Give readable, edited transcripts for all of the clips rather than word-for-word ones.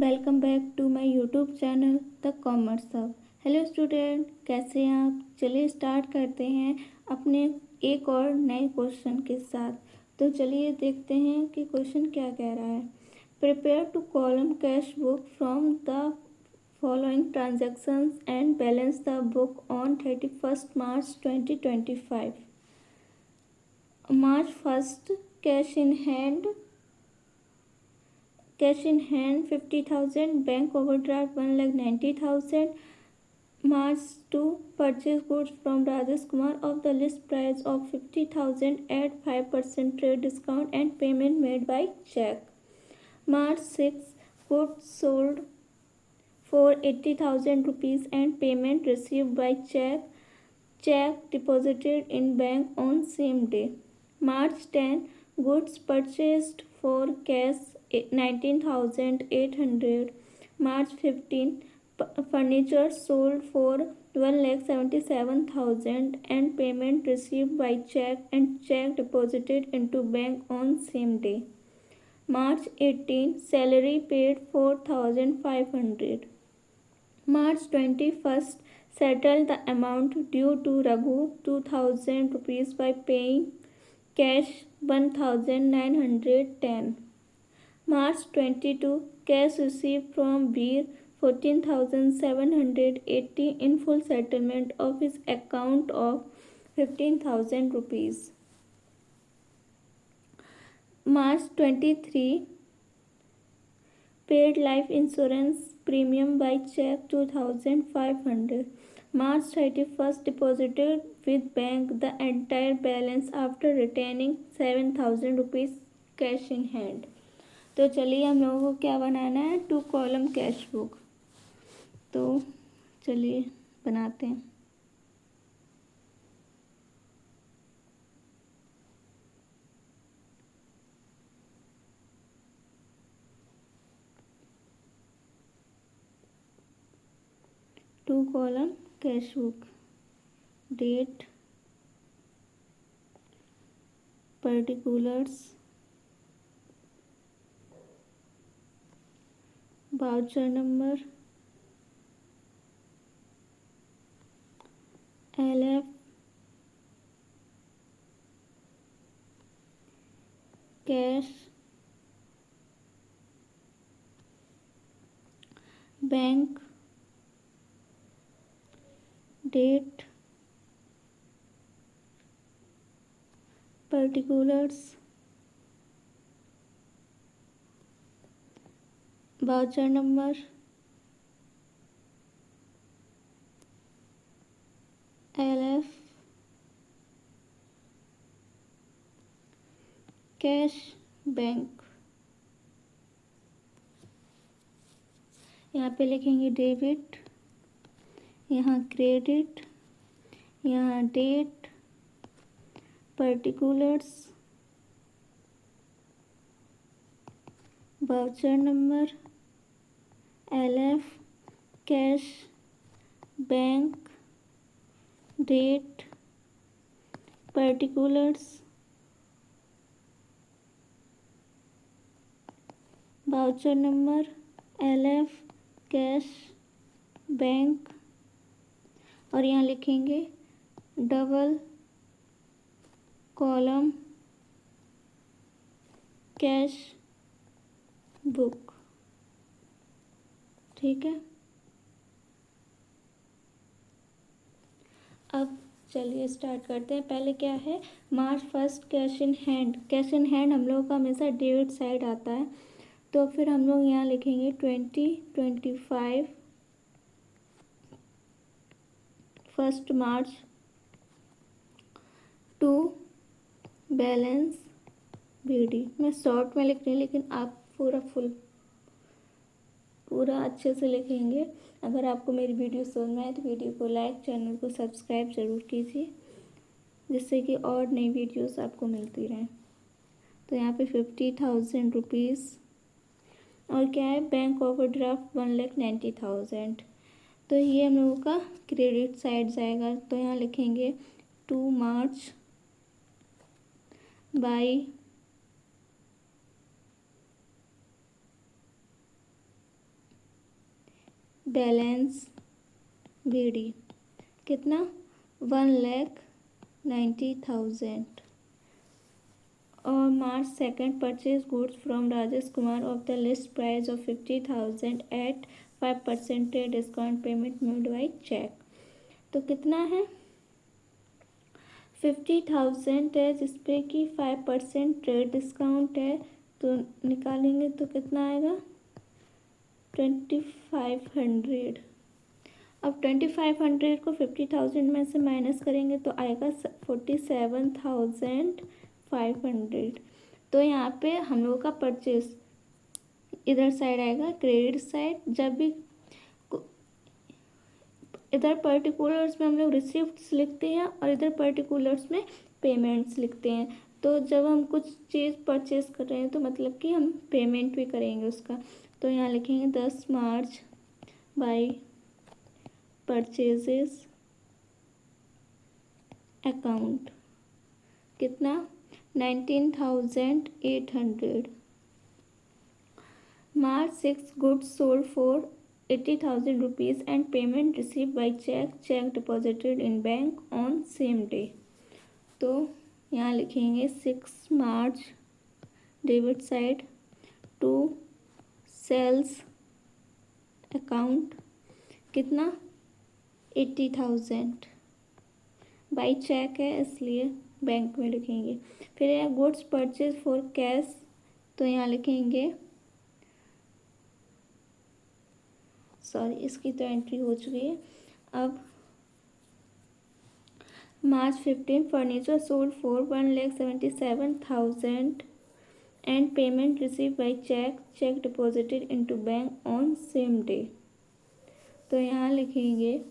Welcome back to my YouTube channel the commerce hub. Hello student, कैसे हैं आप। चलिए स्टार्ट करते हैं अपने एक और नए क्वेश्चन के साथ। तो चलिए देखते हैं कि क्वेश्चन क्या कह रहा है। Prepare two column cash book from the following transactions and balance the book on 31st March 2025। March 1st, cash in hand 50,000, bank overdraft 1,90,000. March 2, purchase goods from Rajesh Kumar of the list price of 50,000 at 5% trade discount and payment made by check. March 6, goods sold for 80,000 rupees and payment received by check. Check deposited in bank on same day. March 10, goods purchased for cash 19,800. March 15, furniture sold for 1,77,000 and payment received by check and check deposited into bank on same day. March 18, salary paid 4,500. March 21st, settled the amount due to Raghu 2,000 rupees by paying cash 1,910. March 22, cash received from Veer 14,780 in full settlement of his account of 15,000 rupees. March 23, paid life insurance premium by check 2,500. March 31st, deposited with bank the entire balance after retaining 7,000 rupees cash in hand. तो चलिए हम लोगों को क्या बनाना है, 2 column cash book. तो चलिए बनाते हैं। Two column cash book, date, particulars, voucher number, LF, cash, bank, date, particulars, voucher number, LF, cash, bank. यहाँ पे लिखेंगे डेबिट, यहाँ क्रेडिट, यहाँ date, particulars, voucher number, LF, cash, bank, date, particulars, voucher number, LF, cash, bank. और यहाँ लिखेंगे double column cash book. ठीक है, अब चलिए स्टार्ट करते हैं। पहले क्या है, मार्च 1st, cash in hand. Cash in hand हम लोगों का हमेशा डेबिट साइड आता है, तो फिर हम लोग यहाँ लिखेंगे 2025 1st March to balance BD। मैं शॉर्ट में लिख रही हूँ, लेकिन आप पूरा अच्छे से लिखेंगे। अगर आपको मेरी वीडियो समझ में आए तो वीडियो को लाइक, चैनल को सब्सक्राइब ज़रूर कीजिए, जिससे कि और नई वीडियोस आपको मिलती रहें। तो यहाँ पे 50,000 रुपीज़ और क्या है, बैंक ओवरड्राफ्ट 1,90,000। तो ये हम लोगों का क्रेडिट साइड जाएगा। तो यहाँ लिखेंगे 2 मार्च बाई बैलेंस BD कितना 1,90,000। और March 2 purchase goods from Rajesh Kumar of the list price of 50,000 at 5% discount payment made by cheque. तो कितना है 50,000 है जिसपे कि 5% ट्रेड डिस्काउंट है, तो निकालेंगे तो कितना आएगा 2,500। अब 2,500 को 50,000 में से माइनस करेंगे तो आएगा 47,500। तो यहाँ पे हम लोग का परचेस इधर साइड आएगा क्रेडिट साइड। जब भी इधर पर्टिकुलर्स में हम लोग रिसिप्ट्स लिखते हैं और इधर पर्टिकुलर्स में पेमेंट्स लिखते हैं। तो जब हम कुछ चीज़ परचेस कर रहे हैं तो मतलब कि हम पेमेंट भी करेंगे उसका। तो यहाँ लिखेंगे 10 मार्च बाई परचेजेस अकाउंट कितना 19,800। March 6 goods sold for 80,000 rupees and payment receive by cheque deposited in bank on same day. तो यहाँ लिखेंगे 6 March debit side to sales account कितना 80,000 बाई चेक है इसलिए बैंक में लिखेंगे। फिर यहाँ गुड्स परचेज फॉर कैश, तो यहाँ लिखेंगे सॉरी इसकी तो एंट्री हो चुकी है। अब मार्च 15 furniture sold for 1,77,000 and payment receive by cheque deposited into bank on same day. तो यहाँ लिखेंगे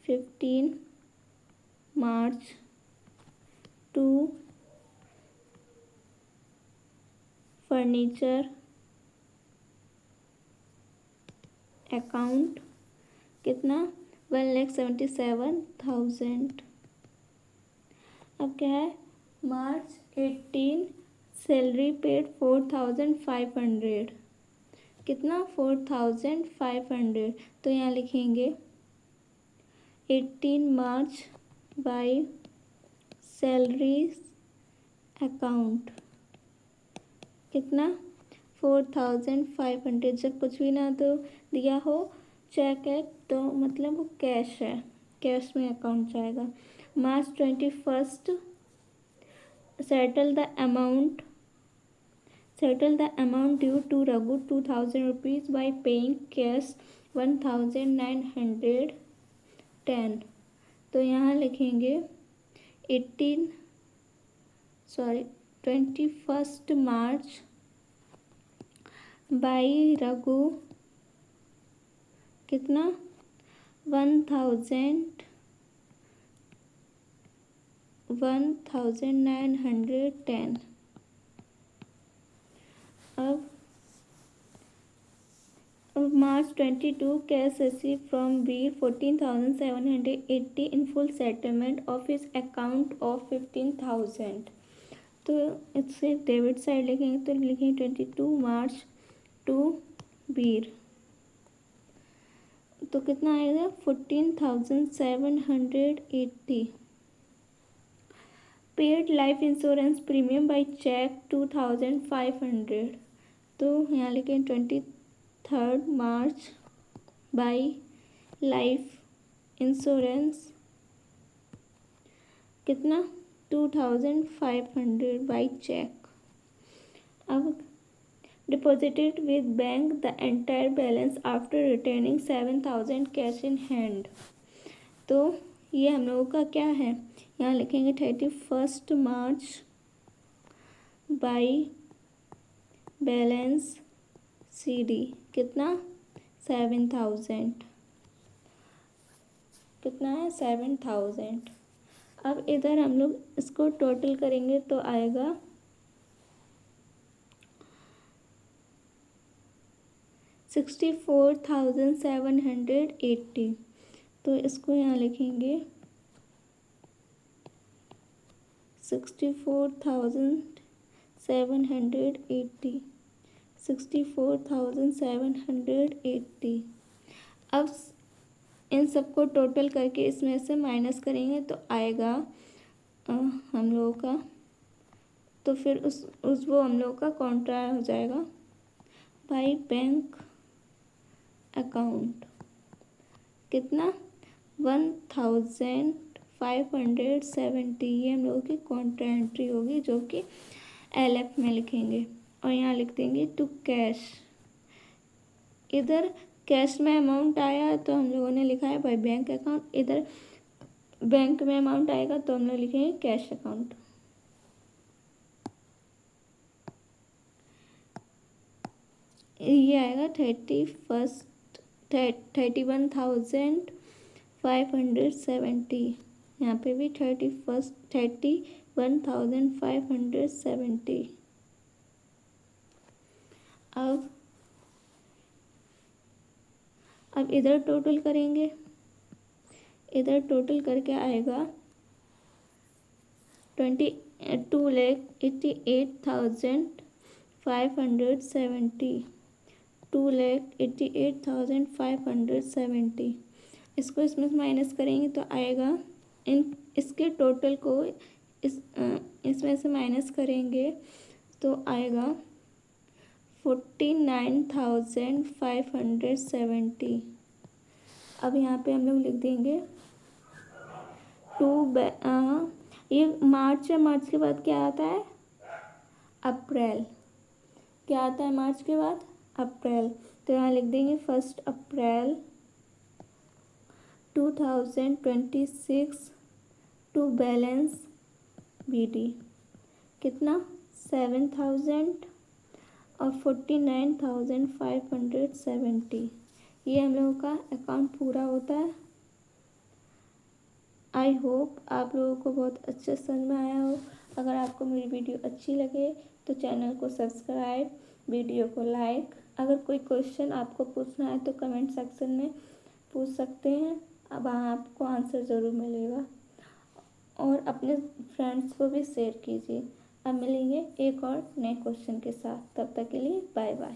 15 मार्च टू फर्नीचर अकाउंट कितना 1,77,000। अब क्या है मार्च 18 सैलरी पेड 4,500 कितना 4,500। तो यहाँ लिखेंगे 18 मार्च बाई सैलरीज अकाउंट कितना 4,500। जब कुछ भी ना तो दिया हो चेक है तो मतलब वो कैश है, कैश में अकाउंट जाएगा। March 21 settle the amount due to Raghu 2,000 rupees by paying cash 1,910। तो यहाँ लिखेंगे 21 मार्च बाई रघु कितना 1,910। अब मार्च 22 cash receive from Veer 14,780 in full settlement of his account of 15,000। तो इससे डेबिट साइड लिखेंगे तो लिखेंगे 22 मार्च टू वीर, तो कितना आएगा 14,780। Paid life insurance premium by cheque 2,500। तो यहाँ लिखें 23 मार्च बाई लाइफ इंश्योरेंस कितना 2,500 बाई चेक। अब deposited with bank the entire balance after returning 7,000 cash in hand. तो ये हम लोगों का क्या है यहाँ लिखेंगे 31 मार्च बाई बैलेंस CD कितना 7,000 कितना है 7,000। अब इधर हम लोग इसको टोटल करेंगे तो आएगा 64,780। तो इसको यहाँ लिखेंगे 64,780 64,780। अब इन सबको टोटल करके इसमें से माइनस करेंगे तो आएगा हम लोगों का, तो फिर उस वो हम लोगों का कॉन्ट्रा हो जाएगा बाई बैंक अकाउंट। कितना? 1,570। ये हम लोगों की कॉन्ट्रा एंट्री होगी जो कि LF में लिखेंगे और यहाँ लिख देंगे टू कैश। इधर कैश में अमाउंट आया तो हम लोगों ने लिखा है बाई बैंक अकाउंट, इधर बैंक में अमाउंट आएगा तो हम लोग लिखेंगे कैश अकाउंट। ये आएगा 31,570। यहाँ पे भी 31,570। अब इधर टोटल करेंगे, इधर टोटल करके आएगा 2,88,570। 2,88,570। इसको इसमें माइनस करेंगे तो आएगा, इसके टोटल को इसमें से माइनस करेंगे तो आएगा 49,570। अब यहाँ पे हम लोग लिख देंगे ये मार्च है, मार्च के बाद क्या आता है? अप्रैल। क्या आता है मार्च के बाद? अप्रैल। तो यहाँ लिख देंगे 1 अप्रैल 2026 टू बैलेंस BD। कितना? 7,000 और 49,570। ये हम लोगों का अकाउंट पूरा होता है। आई होप आप लोगों को बहुत अच्छे समझ में आया हो। अगर आपको मेरी वीडियो अच्छी लगे तो चैनल को सब्सक्राइब, वीडियो को लाइक। अगर कोई क्वेश्चन आपको पूछना है तो कमेंट सेक्शन में पूछ सकते हैं, अब आपको आंसर ज़रूर मिलेगा। और अपने फ्रेंड्स को भी शेयर कीजिए। अब मिलेंगे एक और नए क्वेश्चन के साथ, तब तक के लिए बाय बाय।